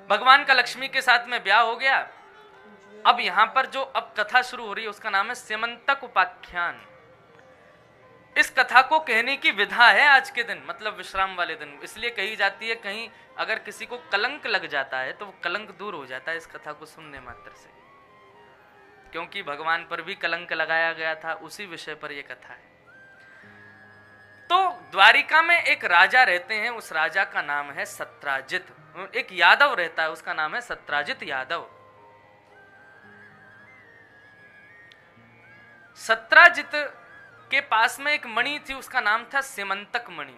भगवान का लक्ष्मी के साथ में ब्याह हो गया। अब यहां पर जो अब कथा शुरू हो रही है उसका नाम है स्यमंतक उपाख्यान। इस कथा को कहने की विधा है आज के दिन, मतलब विश्राम वाले दिन, इसलिए कही जाती है। कहीं अगर किसी को कलंक लग जाता है तो वो कलंक दूर हो जाता है इस कथा को सुनने मात्र से, क्योंकि भगवान पर भी कलंक लगाया गया था, उसी विषय पर यह कथा है। तो द्वारिका में एक राजा रहते हैं, उस राजा का नाम है सत्राजित। एक यादव रहता है, उसका नाम है सत्राजित यादव। सत्राजित के पास में एक मणि थी, उसका नाम था सिमंतक मणि।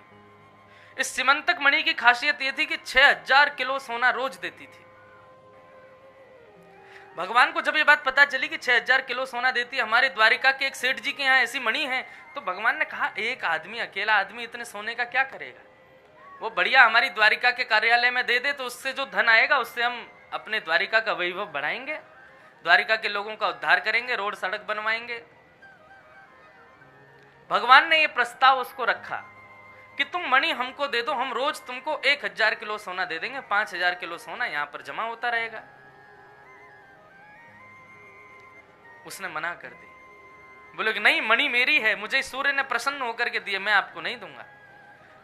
इस सिमंतक मणि की खासियत यह थी कि 6000 किलो सोना रोज देती थी। भगवान को जब ये बात पता चली कि 6000 किलो सोना देती है, हमारे द्वारिका के एक सेठ जी के यहाँ ऐसी मणि है, तो भगवान ने कहा एक आदमी, अकेला आदमी इतने सोने का क्या करेगा, वो बढ़िया हमारी द्वारिका के कार्यालय में दे दे, तो उससे जो धन आएगा उससे हम अपने द्वारिका का वैभव बढ़ाएंगे, द्वारिका के लोगों का उद्धार करेंगे, रोड सड़क बनवाएंगे। भगवान ने ये प्रस्ताव उसको रखा कि तुम मणि हमको दे दो, हम रोज तुमको 1000 किलो सोना दे देंगे, 5000 किलो सोना यहां पर जमा होता रहेगा। उसने मना कर दी, बोले कि नहीं, मणि मेरी है, मुझे सूर्य ने प्रसन्न होकर के दिए, मैं आपको नहीं दूंगा।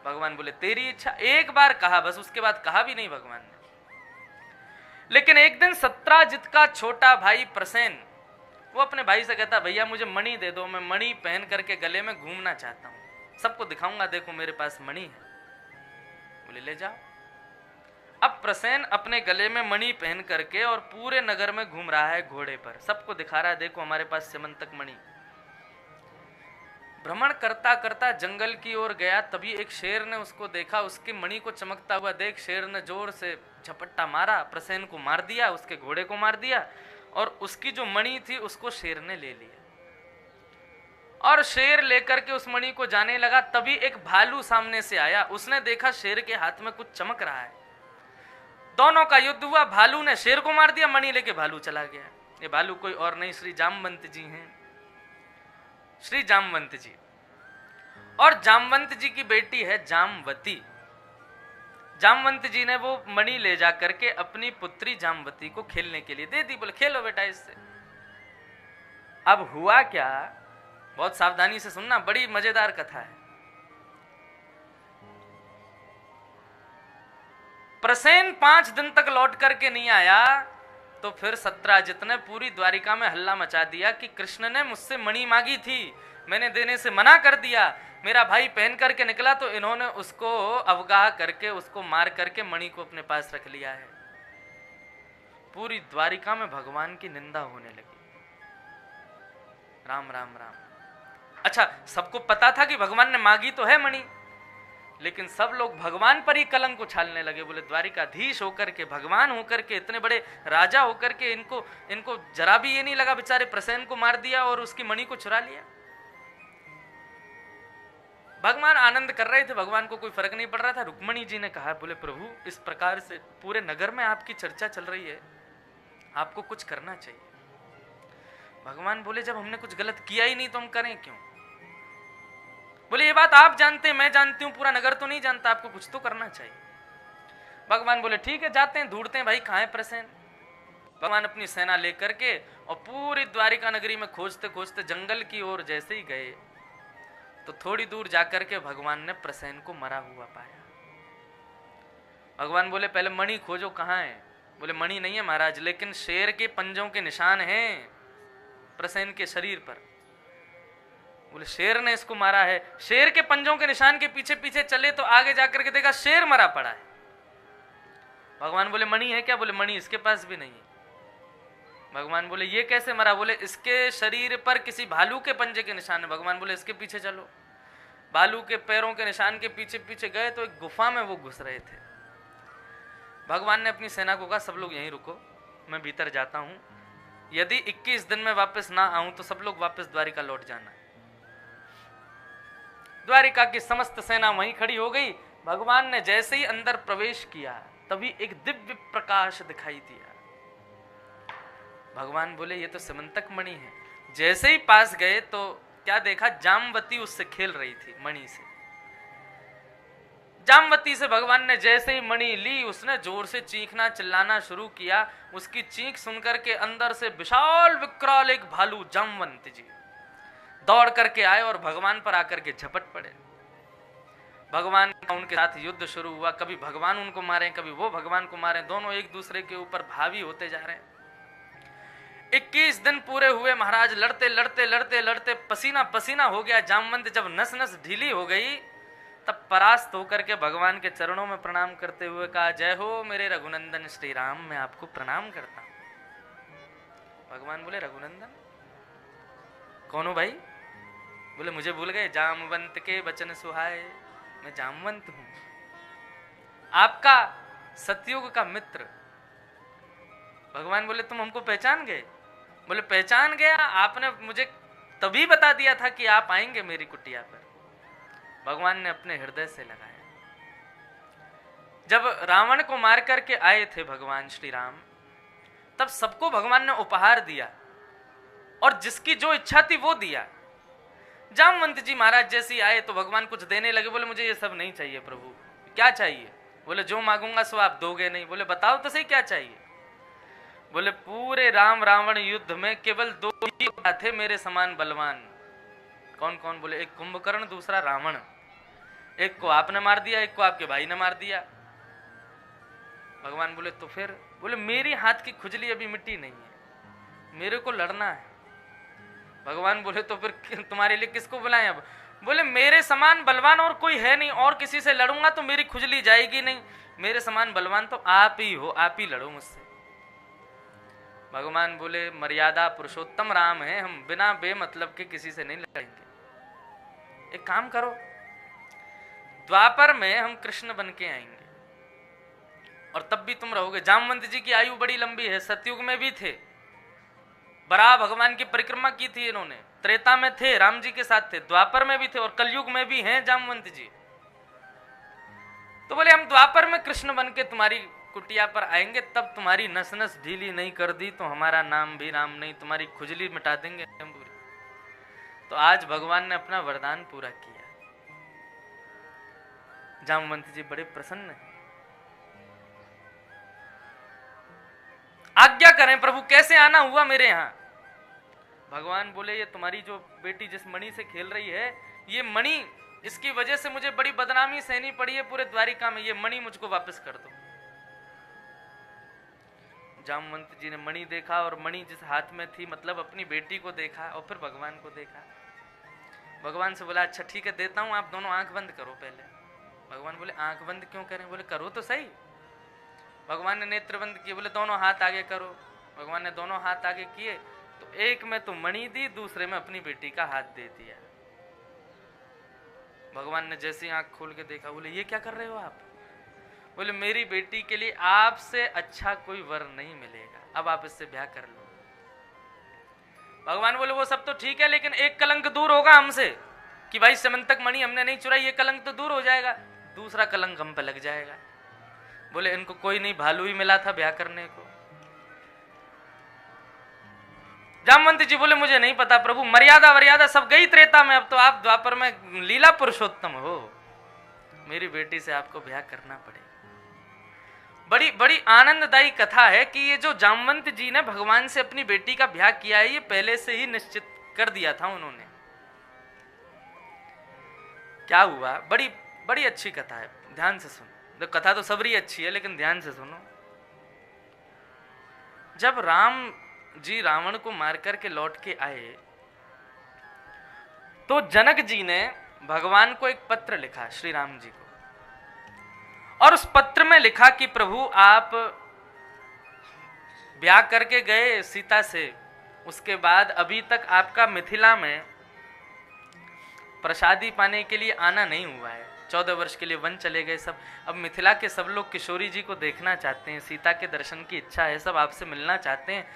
भगवान बोले तेरी इच्छा। एक बार कहा बस, उसके बाद कहा भी नहीं भगवान ने। लेकिन एक दिन सत्राजित का छोटा भाई प्रसेन, वो अपने भाई से कहता, भैया मुझे मणि दे दो, मैं मणि पहन करके गले में घूमना चाहता हूं, सबको दिखाऊंगा, देखो मेरे पास मणि है। बोले ले जाओ। अब प्रसेन अपने गले में मणि पहन करके और पूरे नगर में घूम रहा है घोड़े पर, सबको दिखा रहा है, देखो हमारे पास सिमंतक मणि। भ्रमण करता करता जंगल की ओर गया, तभी एक शेर ने उसको देखा, उसकी मणि को चमकता हुआ देख शेर ने जोर से झपट्टा मारा, प्रसेन को मार दिया, उसके घोड़े को मार दिया, और उसकी जो मणि थी उसको शेर ने ले लिया। और शेर लेकर के उस मणि को जाने लगा, तभी एक भालू सामने से आया, उसने देखा शेर के हाथ में कुछ चमक रहा है, दोनों का युद्ध हुआ, भालू ने शेर को मार दिया, मणि लेके भालू चला गया। ये भालू कोई और नहीं, श्री जामवंत जी हैं, श्री जामवंत जी। और जामवंत जी की बेटी है जामवती। जामवंत जी ने वो मणि ले जा करके अपनी पुत्री जामवती को खेलने के लिए दे दी, बोले खेलो बेटा इससे। अब हुआ क्या, बहुत सावधानी से सुनना, बड़ी मजेदार कथा है। प्रसेन 5 दिन तक लौट करके नहीं आया, तो फिर सत्राजित ने पूरी द्वारिका में हल्ला मचा दिया कि कृष्ण ने मुझसे मणि मांगी थी, मैंने देने से मना कर दिया, मेरा भाई पहन करके निकला तो इन्होंने उसको अवगाह करके, उसको मार करके मणि को अपने पास रख लिया है। पूरी द्वारिका में भगवान की निंदा होने लगी। राम राम राम। अच्छा, सबको पता था कि भगवान ने मांगी तो है मणि, लेकिन सब लोग भगवान पर ही कलंक उछालने लगे। बोले द्वारिकाधीश होकर के, भगवान होकर के, इतने बड़े राजा होकर के इनको जरा भी ये नहीं लगा, बेचारे प्रसेन को मार दिया और उसकी मणि को चुरा लिया। भगवान आनंद कर रहे थे, भगवान को कोई फर्क नहीं पड़ रहा था। रुक्मणी जी ने कहा, बोले प्रभु इस प्रकार से पूरे नगर में आपकी चर्चा चल रही है, आपको कुछ करना चाहिए। भगवान बोले जब हमने कुछ गलत किया ही नहीं तो हम करें क्यों। बोले ये बात आप जानते हैं, मैं जानती हूं, पूरा नगर तो नहीं जानता, आपको कुछ तो करना चाहिए। भगवान बोले ठीक है, जाते हैं, ढूंढते हैं भाई कहां है प्रसेन। भगवान अपनी सेना लेकर के और पूरी द्वारिका नगरी में खोजते खोजते जंगल की ओर जैसे ही गए, तो थोड़ी दूर जाकर के भगवान ने प्रसेन को मरा हुआ पाया। भगवान बोले पहले मणि खोजो, कहां है। बोले मणि नहीं है महाराज, लेकिन शेर के पंजों के निशान हैं प्रसेन के शरीर पर। बोले शेर ने इसको मारा है। शेर के पंजों के निशान के पीछे पीछे चले तो आगे जाकर के देखा शेर मरा पड़ा है। भगवान बोले मणि है क्या। बोले मणि इसके पास भी नहीं है। भगवान बोले ये कैसे मरा। बोले इसके शरीर पर किसी भालू के पंजे के निशान है। भगवान बोले इसके पीछे चलो। भालू के पैरों के निशान के पीछे पीछे गए तो एक गुफा में वो घुस रहे थे। भगवान ने अपनी सेना को कहा सब लोग यहीं रुको, मैं भीतर जाता हूं, यदि 21 दिन में वापस ना आऊं तो सब लोग वापस द्वारिका लौट जाना। द्वारिका की समस्त सेना वहीं खड़ी हो गई। भगवान ने जैसे ही अंदर प्रवेश किया तभी एक दिव्य प्रकाश दिखाई दिया। भगवान बोले ये तो सिमंतक मणि है। जैसे ही पास गए तो क्या देखा, जामवती उससे खेल रही थी मणि से। जामवती से भगवान ने जैसे ही मणि ली, उसने जोर से चीखना चिल्लाना शुरू किया। उसकी चीख सुनकर के अंदर से विशाल विकराल एक भालू जामवंत जी दौड़ करके आए और भगवान पर आकर के झपट पड़े। भगवान का उनके साथ युद्ध शुरू हुआ। कभी भगवान उनको मारे, कभी वो भगवान को मारे। दोनों एक दूसरे के ऊपर भावी होते जा रहे हैं। 21 दिन पूरे हुए महाराज, लड़ते लड़ते लड़ते लड़ते पसीना पसीना हो गया जामवंत। जब नस नस ढीली हो गई तब परास्त होकर के भगवान के चरणों में प्रणाम करते हुए कहा, जय हो मेरे रघुनंदन श्री राम, मैं आपको प्रणाम करता हूं। भगवान बोले, रघुनंदन कौन हो भाई? बोले, मुझे भूल गए? जामवंत के वचन सुहाए, मैं जामवंत हूं, आपका सतयुग का मित्र। भगवान बोले, तुम हमको पहचान गए? बोले, पहचान गया, आपने मुझे तभी बता दिया था कि आप आएंगे मेरी कुटिया पर। भगवान ने अपने हृदय से लगाया। जब रावण को मार करके आए थे भगवान श्री राम, तब सबको भगवान ने उपहार दिया और जिसकी जो इच्छा थी वो दिया। जामवंत जी महाराज जैसे आए तो भगवान कुछ देने लगे। बोले, मुझे ये सब नहीं चाहिए प्रभु। क्या चाहिए? बोले, जो मांगूंगा सो आप दोगे नहीं। बोले, बताओ तो सही क्या चाहिए? बोले, पूरे राम रावण युद्ध में केवल 2 ही थे मेरे समान बलवान। कौन कौन? बोले, एक कुंभकर्ण, दूसरा रावण। एक को आपने मार दिया, एक को आपके भाई ने मार दिया। भगवान बोले, तो फिर? बोले, मेरी हाथ की खुजली अभी मिट्टी नहीं है, मेरे को लड़ना है। भगवान बोले, तो फिर तुम्हारे लिए किसको बुलाएं अब? बोले, मेरे समान बलवान और कोई है नहीं, और किसी से लड़ूंगा तो मेरी खुजली जाएगी नहीं। मेरे समान बलवान तो आप ही हो, आप ही लड़ो मुझसे। भगवान बोले, मर्यादा पुरुषोत्तम राम है, हम बिना बेमतलब के किसी से नहीं लड़ेंगे। एक काम करो, द्वापर में हम कृष्ण बन के आएंगे और तब भी तुम रहोगे। जामवंत जी की आयु बड़ी लंबी है, सतयुग में भी थे, बराह भगवान की परिक्रमा की थी इन्होंने, त्रेता में थे, राम जी के साथ थे, द्वापर में भी थे और कलयुग में भी हैं जामवंत जी। तो बोले, हम द्वापर में कृष्ण बन के तुम्हारी कुटिया पर आएंगे, तब तुम्हारी नस नस ढीली नहीं कर दी तो हमारा नाम भी राम नहीं, तुम्हारी खुजली मिटा देंगे हम पूरी। तो आज भगवान ने अपना वरदान पूरा किया। जामवंत जी बड़े प्रसन्न हैं। आज्ञा करें प्रभु, कैसे आना हुआ मेरे यहाँ? भगवान बोले, ये तुम्हारी जो बेटी जिस मणि से खेल रही है, ये मणि, इसकी वजह से मुझे बड़ी बदनामी सहनी पड़ी है पूरे द्वारिका में, ये मणि मुझको वापस कर दो। जामवंत जी ने मणि देखा और मणि जिस हाथ में थी, मतलब अपनी बेटी को देखा और फिर भगवान को देखा। भगवान से बोला, अच्छा ठीक है देता हूं, आप दोनों आंख बंद करो पहले। भगवान बोले, आंख बंद क्यों करें? बोले, करो तो सही। भगवान ने नेत्र बंद किए, बोले दोनों हाथ आगे करो। भगवान ने दोनों हाथ आगे किए तो एक में तो मणि दी, दूसरे में अपनी बेटी का हाथ दे दिया। भगवान ने जैसे ही आंख खोल के देखा, बोले, ये क्या कर रहे हो आप? बोले, मेरी बेटी के लिए आपसे अच्छा कोई वर नहीं मिलेगा, अब आप इससे ब्याह कर लो। भगवान बोले, वो सब तो ठीक है, लेकिन एक कलंक दूर होगा हमसे कि भाई समंतक मणि हमने नहीं चुराई, ये कलंक तो दूर हो जाएगा, दूसरा कलंक हम पे लग जाएगा। बोले, इनको कोई नहीं, भालू ही मिला था ब्याह करने को। जामवंत जी बोले, मुझे नहीं पता प्रभु, मर्यादा वर्यादा सब गई त्रेता में, अब तो आप द्वापर में लीला पुरुषोत्तम हो, मेरी बेटी से आपको ब्याह करना पड़ेगा। बड़ी बड़ी आनंददायी कथा है कि ये जो जामवंत जी ने भगवान से अपनी बेटी का ब्याह किया है, ये पहले से ही निश्चित कर दिया था उन्होंने। क्या हुआ? बड़ी बड़ी अच्छी कथा है, ध्यान से सुनो। तो कथा तो सबरी अच्छी है, लेकिन ध्यान से सुनो। जब राम जी रावण को मार करके लौट के आए तो जनक जी ने भगवान को एक पत्र लिखा, श्री राम जी को, और उस पत्र में लिखा कि प्रभु आप ब्याह करके गए सीता से, उसके बाद अभी तक आपका मिथिला में प्रसादी पाने के लिए आना नहीं हुआ है, 14 वर्ष के लिए वन चले गए सब। अब मिथिला के सब लोग किशोरी जी को देखना चाहते हैं, सीता के दर्शन की इच्छा है, सब आपसे मिलना चाहते हैं,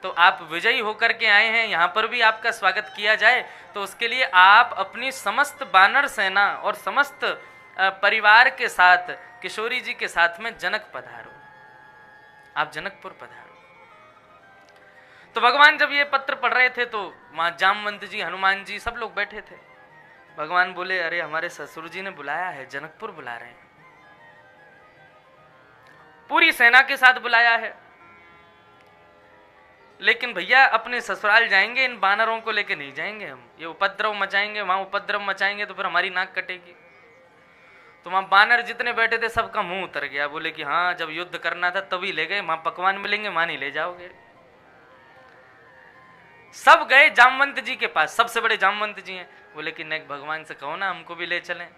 तो आप विजयी होकर के आए हैं, यहाँ पर भी आपका स्वागत किया जाए, तो उसके लिए आप अपनी समस्त बानर सेना और समस्त परिवार के साथ, किशोरी जी के साथ में जनक पधारो, आप जनकपुर पधारो। तो भगवान जब ये पत्र पढ़ रहे थे तो वहां जामवंत जी, हनुमान जी, सब लोग बैठे थे। भगवान बोले, अरे हमारे ससुर जी ने बुलाया है, जनकपुर बुला रहे हैं। पूरी सेना के साथ बुलाया है, लेकिन भैया अपने ससुराल जाएंगे, इन बानरों को लेके नहीं जाएंगे हम। ये उपद्रव मचाएंगे, वहां उपद्रव मचाएंगे तो फिर हमारी नाक कटेगी। तो वहां बानर जितने बैठे थे सबका मुंह उतर गया, बोले कि हाँ जब युद्ध करना था तभी ले गए, वहां पकवान मिलेंगे वहां नहीं ले जाओगे। सब गए जामवंत जी के पास, सबसे बड़े जामवंत जी हैं। बोले कि नहीं भगवान से कहो ना हमको भी ले चलें,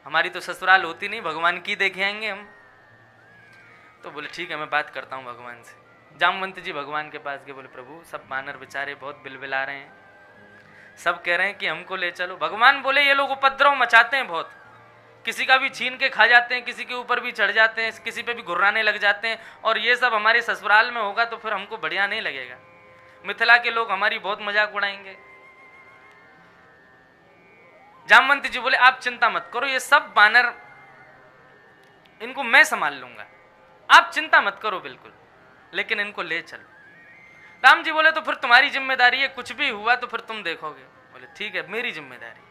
हमारी तो ससुराल होती नहीं, भगवान की देखे आएंगे हम। तो बोले ठीक है मैं बात करता हूँ भगवान से। जामवंत जी भगवान के पास गए, बोले प्रभु सब बानर बेचारे बहुत बिलबिला रहे हैं, सब कह रहे हैं कि हमको ले चलो। भगवान बोले ये लोग उपद्रव मचाते हैं बहुत, किसी का भी छीन के खा जाते हैं, किसी के ऊपर भी चढ़ जाते हैं, किसी पे भी घुर्राने लग जाते हैं, और ये सब हमारे ससुराल में होगा तो फिर हमको बढ़िया नहीं लगेगा, मिथिला के लोग हमारी बहुत मजाक उड़ाएंगे। जामवंत जी बोले आप चिंता मत करो, ये सब बानर इनको मैं संभाल लूंगा, आप चिंता मत करो बिल्कुल, लेकिन इनको ले चलो। राम जी बोले तो फिर तुम्हारी जिम्मेदारी है, कुछ भी हुआ तो फिर तुम देखोगे। बोले ठीक है मेरी जिम्मेदारी।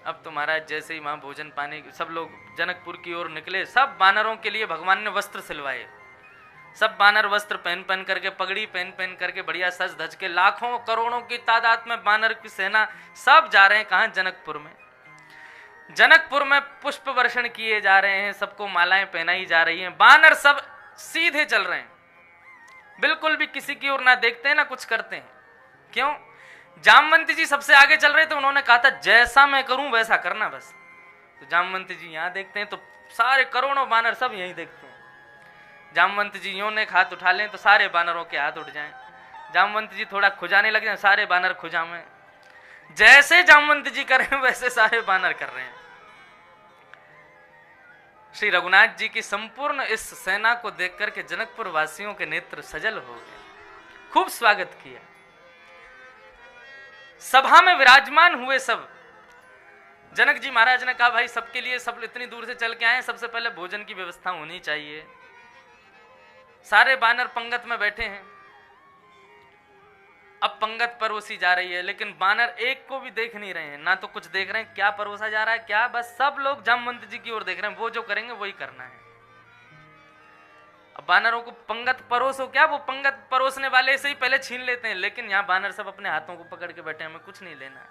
अब तो महाराज जैसे ही वहां भोजन पानी, सब लोग जनकपुर की ओर निकले। सब बानरों के लिए भगवान ने वस्त्र सिलवाए, सब बानर वस्त्र पहन पहन करके, पगड़ी पहन पहन करके, बढ़िया सज धज के, लाखों करोड़ों की तादाद में बानर की सेना सब जा रहे हैं कहां, जनकपुर में। जनकपुर में पुष्प वर्षण किए जा रहे हैं, सबको मालाएं पहनाई जा रही हैं, बानर सब सीधे चल रहे हैं, बिल्कुल भी किसी की ओर ना देखते हैं ना कुछ करते हैं। क्यों? जामवंत जी सबसे आगे चल रहे थे, उन्होंने कहा था जैसा मैं करूं वैसा करना बस। तो जामवंत जी यहां देखते हैं तो सारे करोड़ों बानर सब यहीं देखते हैं। जामवंत जी यूं ने हाथ उठा लें तो सारे बानरों के हाथ उठ जाएं, जामवंत जी थोड़ा खुजाने लग जाए, सारे बानर खुजावें। जैसे जामवंत जी कर रहे हैं वैसे सारे बानर कर रहे हैं। श्री रघुनाथ जी की संपूर्ण इस सेना को देख करके जनकपुर वासियों के नेत्र सजल हो गए, खूब स्वागत किया। सभा में विराजमान हुए सब। जनक जी महाराज ने कहा भाई सबके लिए, सब इतनी दूर से चल के आए, सबसे पहले भोजन की व्यवस्था होनी चाहिए। सारे बानर पंगत में बैठे हैं, अब पंगत परोसी जा रही है, लेकिन बानर एक को भी देख नहीं रहे हैं, ना तो कुछ देख रहे हैं क्या परोसा जा रहा है क्या, बस सब लोग जामवंत जी की ओर देख रहे हैं, वो जो करेंगे वही करना है। अब बानरों को पंगत परोसो क्या, वो पंगत परोसने वाले से ही पहले छीन लेते हैं, लेकिन यहाँ बानर सब अपने हाथों को पकड़ के बैठे, हमें कुछ नहीं लेना है।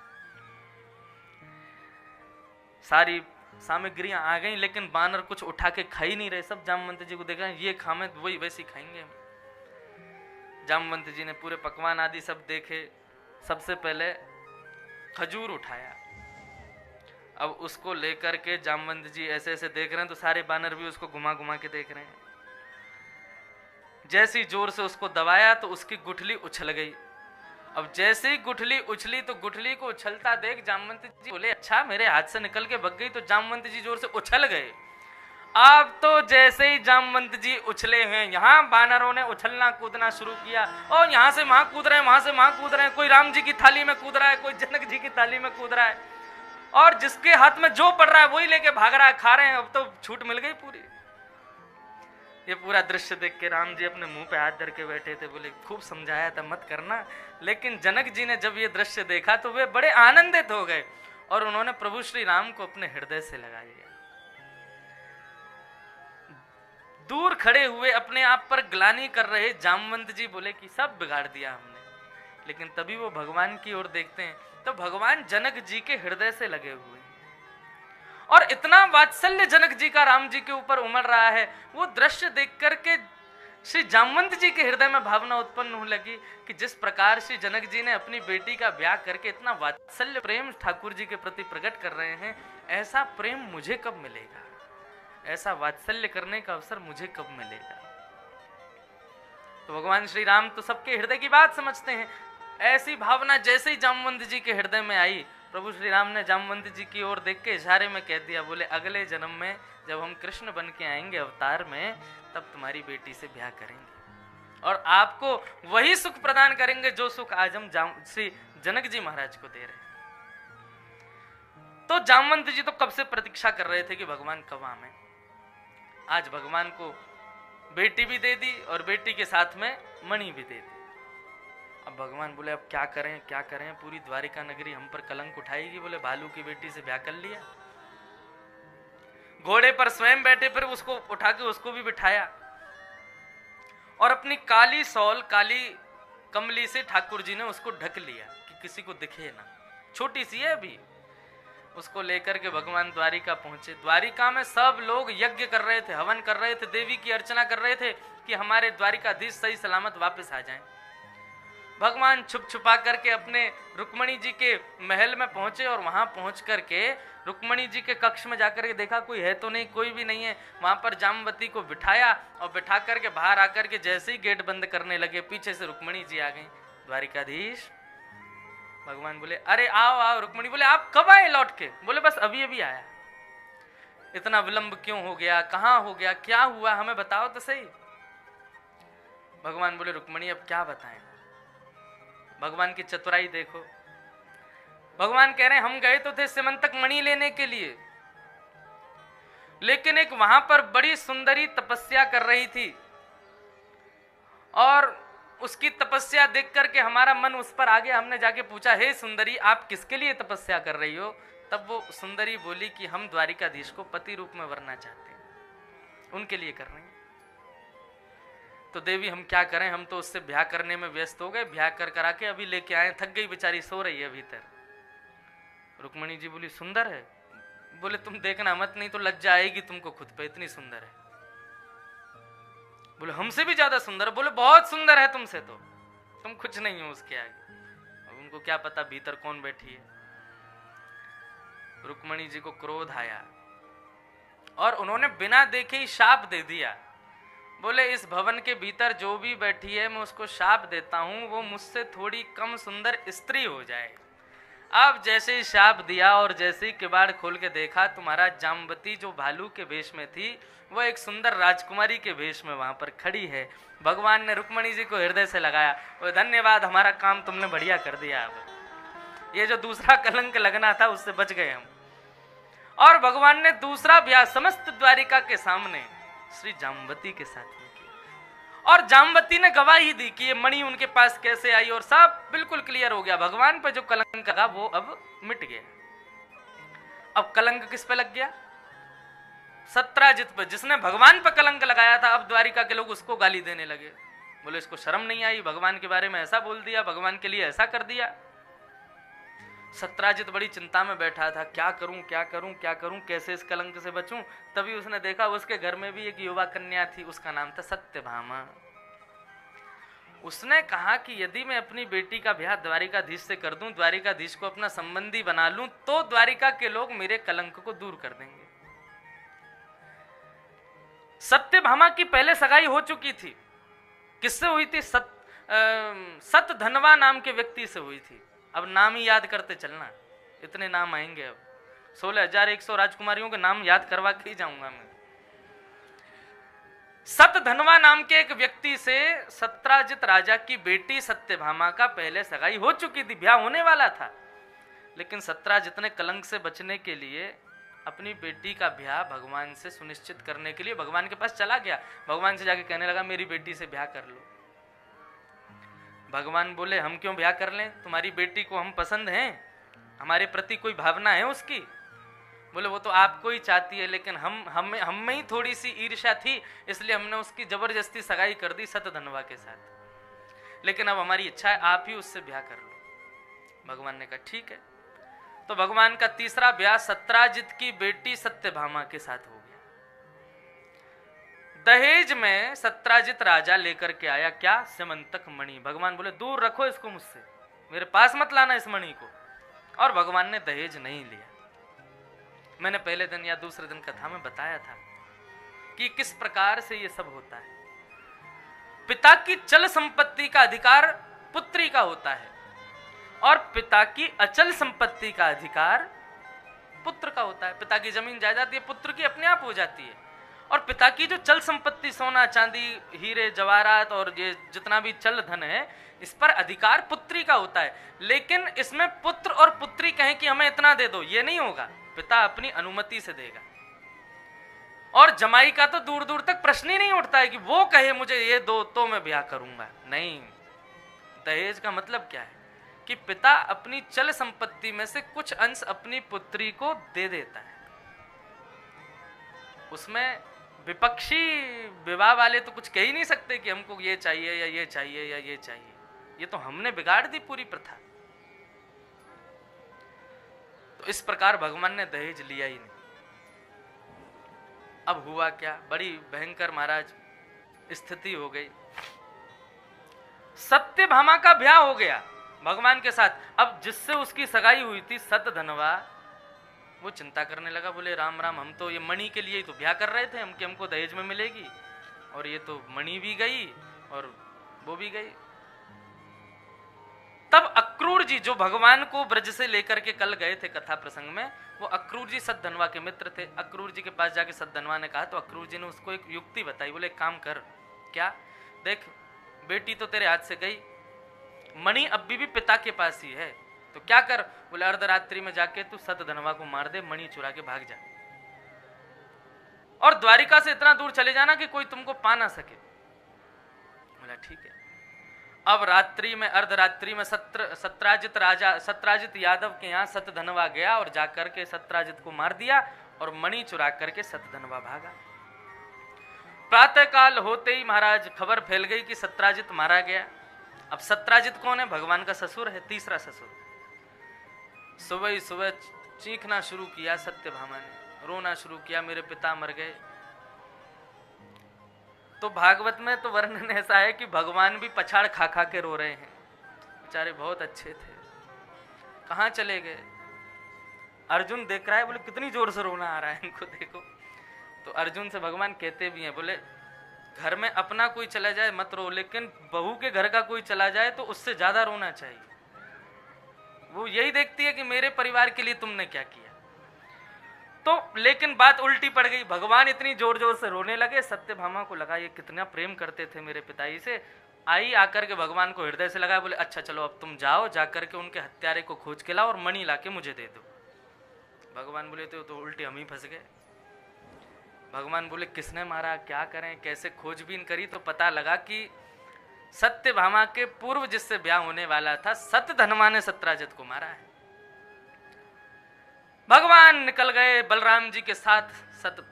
सारी सामग्रियां आ गई, लेकिन बानर कुछ उठा के खा ही नहीं रहे, सब जामवंत जी को देख रहे हैं, ये खामे तो वही वैसे खाएंगे। जामवंत जी ने पूरे पकवान आदि सब देखे, सबसे पहले खजूर उठाया, अब उसको लेकर के जामवंत जी ऐसे ऐसे देख रहे हैं तो सारे बानर भी उसको घुमा घुमा के देख रहे हैं। जैसी जोर से उसको दबाया तो उसकी गुठली उछल गई। अब जैसे ही गुठली उछली तो गुठली को उछलता देख जामवंत जी बोले अच्छा मेरे हाथ से निकल के भग गई, तो जामवंत जी जोर से उछल गए। अब तो जैसे ही जामवंत जी उछले हैं, यहाँ बानरों ने उछलना कूदना शुरू किया, और यहाँ से वहां कूद रहे हैं, वहां से वहां कूद रहे हैं, कोई राम जी की थाली में कूद रहा है, कोई जनक जी की थाली में कूद रहा है, और जिसके हाथ में जो पड़ रहा है वही लेके भाग रहा है, खा रहे हैं। अब तो छूट मिल गई पूरी। ये पूरा दृश्य देख के राम जी अपने मुंह पे हाथ धर के बैठे थे, बोले खूब समझाया था मत करना, लेकिन जनक जी ने जब ये दृश्य देखा तो वे बड़े आनंदित हो गए और उन्होंने प्रभु श्री राम को अपने हृदय से लगा लिया। दूर खड़े हुए अपने आप पर ग्लानि कर रहे जामवंत जी बोले कि सब बिगाड़ दिया हमने, लेकिन तभी वो भगवान की ओर देखते हैं तो भगवान जनक जी के हृदय से लगे हुए हैं, और इतना वात्सल्य जनक जी का राम जी के ऊपर उमड़ रहा है। वो दृश्य देख करके श्री जामवंत जी के हृदय में भावना उत्पन्न होने लगी कि जिस प्रकार श्री जनक जी ने अपनी बेटी का ब्याह करके इतना वात्सल्य प्रेम ठाकुर जी के प्रति प्रकट कर रहे हैं, ऐसा प्रेम मुझे कब मिलेगा, ऐसा वात्सल्य करने का अवसर मुझे कब मिलेगा। तो भगवान श्री राम तो सबके हृदय की बात समझते हैं। ऐसी भावना जैसे ही जामवंत जी के हृदय में आई, प्रभु श्री राम ने जामवंत जी की ओर देख के इशारे में कह दिया, बोले अगले जन्म में जब हम कृष्ण बन के आएंगे अवतार में, तब तुम्हारी बेटी से ब्याह करेंगे और आपको वही सुख प्रदान करेंगे जो सुख आज हम श्री जनक जी महाराज को दे रहे हैं। तो जामवंत जी तो कब से प्रतीक्षा कर रहे थे कि भगवान कब आए। आज भगवान को बेटी भी दे दी और बेटी के साथ में मणि भी दे दी। अब भगवान बोले अब क्या करें क्या करें, पूरी द्वारिका नगरी हम पर कलंक उठाएगी। बोले भालू की बेटी से ब्याह कर लिया। घोड़े पर स्वयं बैठे, फिर उसको उठा के उसको भी बिठाया और अपनी काली सौल, काली कमली से ठाकुर जी ने उसको ढक लिया कि किसी को दिखे ना, छोटी सी है अभी। उसको लेकर के भगवान द्वारिका पहुंचे। द्वारिका में सब लोग यज्ञ कर रहे थे, हवन कर रहे थे, देवी की अर्चना कर रहे थे कि हमारे द्वारिकाधीश सही सलामत वापस आ जाएं। भगवान छुप छुपा करके अपने रुक्मणी जी के महल में पहुंचे और वहां पहुंच करके रुक्मणी जी के कक्ष में जाकर के देखा कोई है तो नहीं, कोई भी नहीं है। वहां पर जामवती को बिठाया और बिठा करके बाहर आकर के जैसे ही गेट बंद करने लगे, पीछे से रुक्मणी जी आ गई। द्वारिकाधीश, भगवान बोले अरे आओ आओ। रुक्मणी बोले आप कब आए लौट के? बोले बस अभी अभी आया। इतना विलंब क्यों हो गया, कहाँ हो गया, क्या हुआ, हमें बताओ तो सही। भगवान बोले रुक्मणी अब क्या बताएं। भगवान की चतुराई देखो। भगवान कह रहे हैं हम गए तो थे सिमंतक मणि लेने के लिए, लेकिन एक वहां पर बड़ी सुंदरी तपस्या कर रही थी और उसकी तपस्या देख करके हमारा मन उस पर आ गया। हमने जाके पूछा हे सुंदरी आप किसके लिए तपस्या कर रही हो? तब वो सुंदरी बोली कि हम द्वारिकाधीश को पति रूप में वरना चाहते हैं, उनके लिए कर रहे हैं। तो देवी हम क्या करें, हम तो उससे ब्याह करने में व्यस्त हो गए, ब्याह कर करा के अभी लेके आए, थक गई बेचारी, सो रही है भीतर। रुक्मणी जी बोली सुंदर है? बोले तुम देखना मत, नहीं तो लज्जा आएगी तुमको खुद पे, इतनी सुंदर है। बोले हमसे भी ज्यादा सुंदर? बोले बहुत सुंदर है तुमसे, तो तुम कुछ नहीं हो उसके आगे। अब उनको क्या पता भीतर कौन बैठी है। रुक्मणी जी को क्रोध आया और उन्होंने बिना देखे ही शाप दे दिया। बोले इस भवन के भीतर जो भी बैठी है मैं उसको शाप देता हूं, वो मुझसे थोड़ी कम सुंदर स्त्री हो जाए। अब जैसे ही शाप दिया और जैसे ही किवाड़ खोल के देखा, तुम्हारा जामवती जो भालू के वेश में थी वो एक सुंदर राजकुमारी के वेश में वहां पर खड़ी है। भगवान ने रुक्मणी जी को हृदय से लगाया, और धन्यवाद हमारा काम तुमने बढ़िया कर दिया। अब ये जो दूसरा कलंक लगना था उससे बच गए हम। और भगवान ने दूसरा ब्याह समस्त द्वारिका के सामने श्री जामवती के साथ में किया और जामवती ने गवाही दी कि ये मणि उनके पास कैसे आई और सब बिल्कुल क्लियर हो गया। भगवान पे जो कलंक लगा वो अब मिट गया। अब कलंक किस पे लग गया? सत्राजित पे, जिसने भगवान पे कलंक लगाया था। अब द्वारिका के लोग उसको गाली देने लगे। बोले इसको शर्म नहीं आई, भगवान के बारे में ऐसा बोल दिया, भगवान के लिए ऐसा कर दिया। सत्राजित बड़ी चिंता में बैठा था, क्या करूं क्या करूं क्या करूं, कैसे इस कलंक से बचूं। तभी उसने देखा उसके घर में भी एक युवा कन्या थी, उसका नाम था सत्यभामा। उसने कहा कि यदि मैं अपनी बेटी का ब्याह द्वारिकाधीश से कर दूं, द्वारिकाधीश को अपना संबंधी बना लूं, तो द्वारिका के लोग मेरे कलंक को दूर कर देंगे। सत्यभामा की पहले सगाई हो चुकी थी। किससे हुई थी? सतधनवा नाम के व्यक्ति से हुई थी। अब नाम ही याद करते चलना, इतने नाम आएंगे। अब 16,100 राजकुमारियों के नाम याद करवा के ही जाऊंगा मैं। सतधनवा नाम के एक व्यक्ति से सत्राजित राजा की बेटी सत्यभामा का पहले सगाई हो चुकी थी, ब्याह होने वाला था। लेकिन सत्राजित ने कलंक से बचने के लिए अपनी बेटी का ब्याह भगवान से सुनिश्चित करने के लिए भगवान के पास चला गया। भगवान से जाके कहने लगा मेरी बेटी से ब्याह कर लो। भगवान बोले हम क्यों ब्याह कर लें, तुम्हारी बेटी को हम पसंद हैं, हमारे प्रति कोई भावना है उसकी? बोले वो तो आपको ही चाहती है, लेकिन हम में ही थोड़ी सी ईर्ष्या थी, इसलिए हमने उसकी जबरदस्ती सगाई कर दी सतधनवा के साथ। लेकिन अब हमारी इच्छा है आप ही उससे ब्याह कर लो। भगवान ने कहा ठीक है। तो भगवान का तीसरा ब्याह सत्राजित की बेटी सत्यभामा के साथ हो गया। दहेज में सत्राजित राजा लेकर के आया क्या? सिमंतक मणि। भगवान बोले दूर रखो इसको मुझसे, मेरे पास मत लाना इस मणि को। और भगवान ने दहेज नहीं लिया। मैंने पहले दिन या दूसरे दिन कथा में बताया था कि किस प्रकार से ये सब होता है। पिता की चल संपत्ति का अधिकार पुत्री का होता है और पिता की अचल संपत्ति का अधिकार पुत्र का होता है। पिता की जमीन जायदाद ये पुत्र की अपने आप हो जाती है, और पिता की जो चल संपत्ति सोना चांदी हीरे जवाहरात और ये जितना भी चल धन है, इस पर अधिकार पुत्री का होता है। लेकिन इसमें पुत्र और पुत्री कहें कि हमें इतना दे दो, ये नहीं होगा, पिता अपनी अनुमति से देगा। और जमाई का तो दूर दूर तक प्रश्न ही नहीं उठता है कि वो कहे मुझे ये दो तो मैं ब्याह करूंगा। नहीं, दहेज का मतलब क्या है कि पिता अपनी चल संपत्ति में से कुछ अंश अपनी पुत्री को दे देता है। उसमें विपक्षी विवाह वाले तो कुछ कह ही नहीं सकते कि हमको ये चाहिए या ये चाहिए या ये चाहिए। ये तो हमने बिगाड़ दी पूरी प्रथा। तो इस प्रकार भगवान ने दहेज लिया ही नहीं। अब हुआ क्या, बड़ी भयंकर महाराज स्थिति हो गई। सत्यभामा का ब्याह हो गया भगवान के साथ। अब जिससे उसकी सगाई हुई थी सतधनवा, वो चिंता करने लगा, बोले राम राम, हम तो ये मणि के लिए ही तो ब्याह कर रहे थे, हमको दहेज में मिलेगी, और ये तो मणि भी गई और वो भी गई। तब अक्रूर जी जो भगवान को ब्रज से लेकर के कल गए थे कथा प्रसंग में, वो अक्रूर जी सतधनवा के मित्र थे। अक्रूर जी के पास जाके सतधनवा ने कहा, तो अक्रूर जी ने उसको एक युक्ति बताई। बोले काम कर, क्या, देख बेटी तो तेरे हाथ से गई, मणि अब भी पिता के पास ही है, तो क्या कर। बोले अर्धरात्रि में जाके तू सतधनवा को मार दे, मणि चुरा के भाग जा, और द्वारिका से इतना दूर चले जाना कि कोई तुमको पा ना सके। बोला ठीक है। अब रात्रि में, अर्धरात्रि में सत्राजित राजा, सत्राजित यादव के यहाँ सतधनवा गया और जाकर के सत्राजित को मार दिया और मणि चुरा करके सतधनवा भागा। प्रातः काल होते ही महाराज खबर फैल गई कि सत्राजित मारा गया। अब सत्राजित कौन है? भगवान का ससुर है, तीसरा ससुर। सुबह ही सुबह चीखना शुरू किया सत्यभामा ने, रोना शुरू किया, मेरे पिता मर गए। तो भागवत में तो वर्णन ऐसा है कि भगवान भी पछाड़ खा खा के रो रहे हैं, बेचारे बहुत अच्छे थे, कहाँ चले गए। अर्जुन देख रहा है, बोले कितनी जोर से रोना आ रहा है इनको, देखो। तो अर्जुन से भगवान कहते भी हैं, बोले घर में अपना कोई चला जाए मत रो, लेकिन बहू के घर का कोई चला जाए तो उससे ज्यादा रोना चाहिए। वो यही देखती है कि मेरे परिवार के लिए तुमने क्या किया। तो लेकिन बात उल्टी पड़ गई, भगवान इतनी जोर जोर से रोने लगे, सत्यभामा को लगा ये कितना प्रेम करते थे मेरे पिताजी से। आई आकर के भगवान को हृदय से लगा, बोले अच्छा चलो अब तुम जाओ, जाकर के उनके हत्यारे को खोज के लाओ और मणि लाके मुझे दे दो। भगवान बोले तो उल्टे हम ही फंस गए। भगवान बोले किसने मारा, क्या करें, कैसे खोजबीन करी तो पता लगा कि सत्यभामा के पूर्व जिससे ब्याह होने वाला था सतधनवा ने सत्राजित को मारा है। भगवान निकल गए बलराम जी के साथ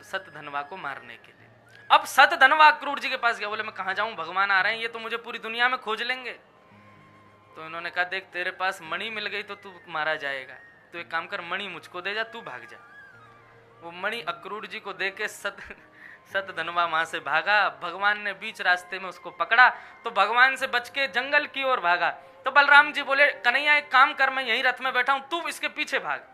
सतधनवा को मारने के लिए। अब सतधनवा अक्रूर जी के पास गया, बोले मैं कहां जाऊं, भगवान आ रहे हैं, ये तो मुझे पूरी दुनिया में खोज लेंगे। तो इन्होंने कहा देख तेरे पास मणि मिल गई तो तू मारा जाएगा, तो एक काम कर मणि मुझको दे जा, तू भाग जा। वो मणि अक्रूर जी को दे के सतधनवा वहां से भागा। भगवान ने बीच रास्ते में उसको पकड़ा तो भगवान से बच के जंगल की ओर भागा। तो बलराम जी बोले कन्हैया एक काम कर, मैं यही रथ में बैठा हूं, तू इसके पीछे भाग।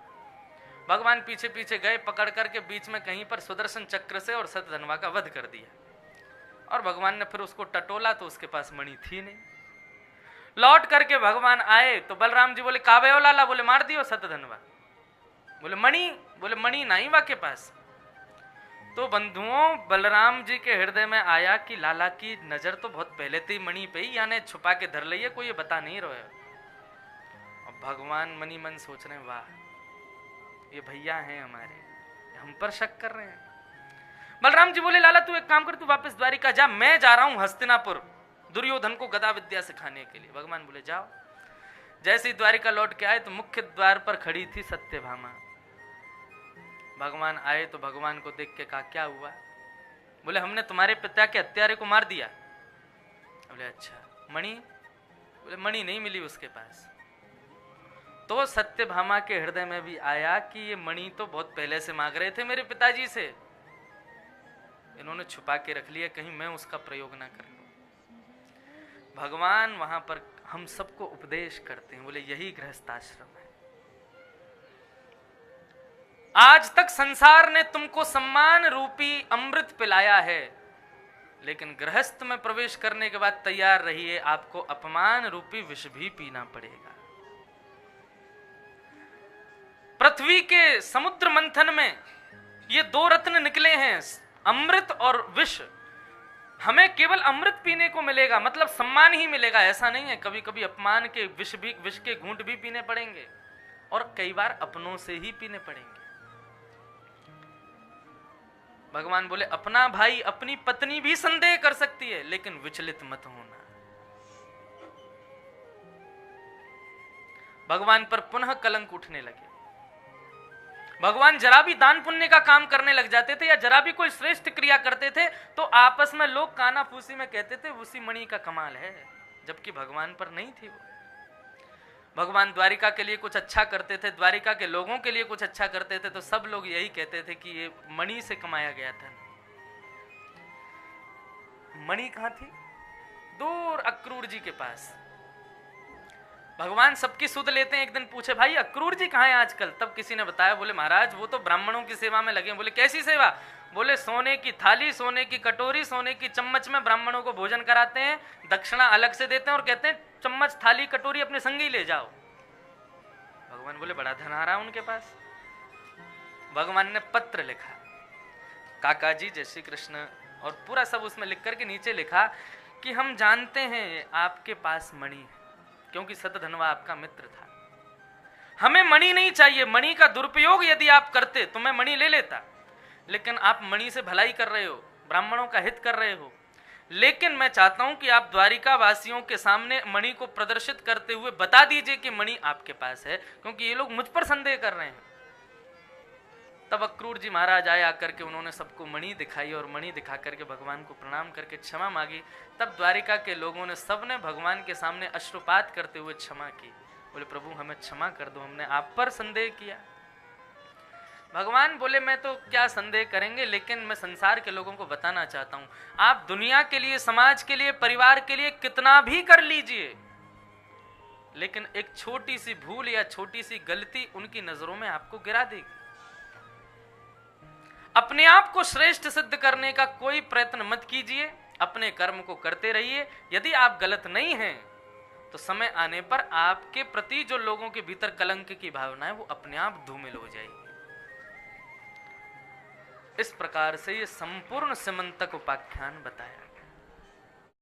भगवान पीछे पीछे गए, पकड़ करके बीच में कहीं पर सुदर्शन चक्र से और सतधनवा का वध कर दिया। और भगवान ने फिर उसको टटोला तो उसके पास मणि थी नहीं। लौट करके भगवान आए तो बलराम जी बोले कावे ओ लाला, बोले मार दियो सतधनवा। बोले मणि, बोले मणि नहीं वा के पास। तो बंधुओं बलराम जी के हृदय में आया कि लाला की नजर तो बहुत पहले थी मणि पे ही, यानी छुपा के धर लिये, कोई ये बता नहीं रहे। और भगवान मनी मन सोच रहे वाह ये भैया हैं हमारे, हम पर शक कर रहे हैं। बलराम जी बोले लाला तू एक काम कर, तू वापस द्वारिका जा, मैं जा रहा हूं हस्तिनापुर दुर्योधन को गदा विद्या सिखाने के लिए। भगवान बोले जाओ। जैसे ही द्वारिका लौट के आए तो मुख्य द्वार पर खड़ी थी सत्यभामा। भगवान आए तो भगवान को देख के कहा क्या हुआ? बोले हमने तुम्हारे पिता के हत्यारे को मार दिया। बोले अच्छा मणि? बोले मणि नहीं मिली उसके पास। तो सत्यभामा के हृदय में भी आया कि ये मणि तो बहुत पहले से मांग रहे थे मेरे पिताजी से, इन्होंने छुपा के रख लिया, कहीं मैं उसका प्रयोग ना कर लूं। भगवान वहां पर हम सबको उपदेश करते हैं, बोले यही गृहस्थाश्रम है। आज तक संसार ने तुमको सम्मान रूपी अमृत पिलाया है, लेकिन गृहस्थ में प्रवेश करने के बाद तैयार रहिए, आपको अपमान रूपी विष भी पीना पड़ेगा। पृथ्वी के समुद्र मंथन में ये दो रत्न निकले हैं, अमृत और विष। हमें केवल अमृत पीने को मिलेगा, मतलब सम्मान ही मिलेगा, ऐसा नहीं है। कभी कभी अपमान के विष के घूंट भी पीने पड़ेंगे, और कई बार अपनों से ही पीने पड़ेंगे। भगवान बोले अपना भाई अपनी पत्नी भी संदेह कर सकती है, लेकिन विचलित मत होना। भगवान पर पुनः कलंक उठने लगे। भगवान जरा भी दान पुण्य का काम करने लग जाते थे या जरा भी कोई श्रेष्ठ क्रिया करते थे तो आपस में लोग कानाफूसी में कहते थे उसी मणि का कमाल है, जबकि भगवान पर नहीं थी वो। भगवान द्वारिका के लिए कुछ अच्छा करते थे, द्वारिका के लोगों के लिए कुछ अच्छा करते थे, तो सब लोग यही कहते थे कि ये मणि से कमाया गया था। मणि कहां थी? दूर अक्रूर जी के पास। भगवान सबकी सुध लेते हैं। एक दिन पूछे, भाई अक्रूर जी कहाँ हैं आजकल? तब किसी ने बताया, बोले महाराज वो तो ब्राह्मणों की सेवा में लगे। बोले कैसी सेवा? बोले सोने की थाली, सोने की कटोरी, सोने की चम्मच में ब्राह्मणों को भोजन कराते हैं, दक्षिणा अलग से देते हैं और कहते हैं चम्मच थाली कटोरी अपने संग ही ले जाओ। भगवान बोले बड़ा धन आ रहा उनके पास। भगवान ने पत्र लिखा, काका जी जय श्री कृष्ण, और पूरा सब उसमें लिख करके नीचे लिखा कि हम जानते हैं आपके पास मणि है, क्योंकि सतधनवा आपका मित्र था। हमें मणि नहीं चाहिए, मणि का दुरुपयोग यदि आप करते तो मैं मणि ले लेता, लेकिन आप मणि से भलाई कर रहे हो, ब्राह्मणों का हित कर रहे हो। लेकिन मैं चाहता हूं कि आप द्वारिका वासियों के सामने मणि को प्रदर्शित करते हुए बता दीजिए कि मणि आपके पास है, क्योंकि ये लोग मुझ पर संदेह कर रहे हैं। तब अक्रूर जी महाराज आए, आकर के उन्होंने सबको मणि दिखाई और मणि दिखा करके भगवान को प्रणाम करके क्षमा मांगी। तब द्वारिका के लोगों ने सबने भगवान के सामने अश्रुपात करते हुए क्षमा की। बोले प्रभु हमें क्षमा कर दो, हमने आप पर संदेह किया। भगवान बोले मैं तो क्या संदेह करेंगे, लेकिन मैं संसार के लोगों को बताना चाहता हूं, आप दुनिया के लिए, समाज के लिए, परिवार के लिए कितना भी कर लीजिए, लेकिन एक छोटी सी भूल या छोटी सी गलती उनकी नजरों में आपको गिरा देगी। अपने आप को श्रेष्ठ सिद्ध करने का कोई प्रयत्न मत कीजिए, अपने कर्म को करते रहिए। यदि आप गलत नहीं हैं तो समय आने पर आपके प्रति जो लोगों के भीतर कलंक की भावना है वो अपने आप धूमिल हो जाएगी। इस प्रकार से ये संपूर्ण समंतक उपाख्यान बताया।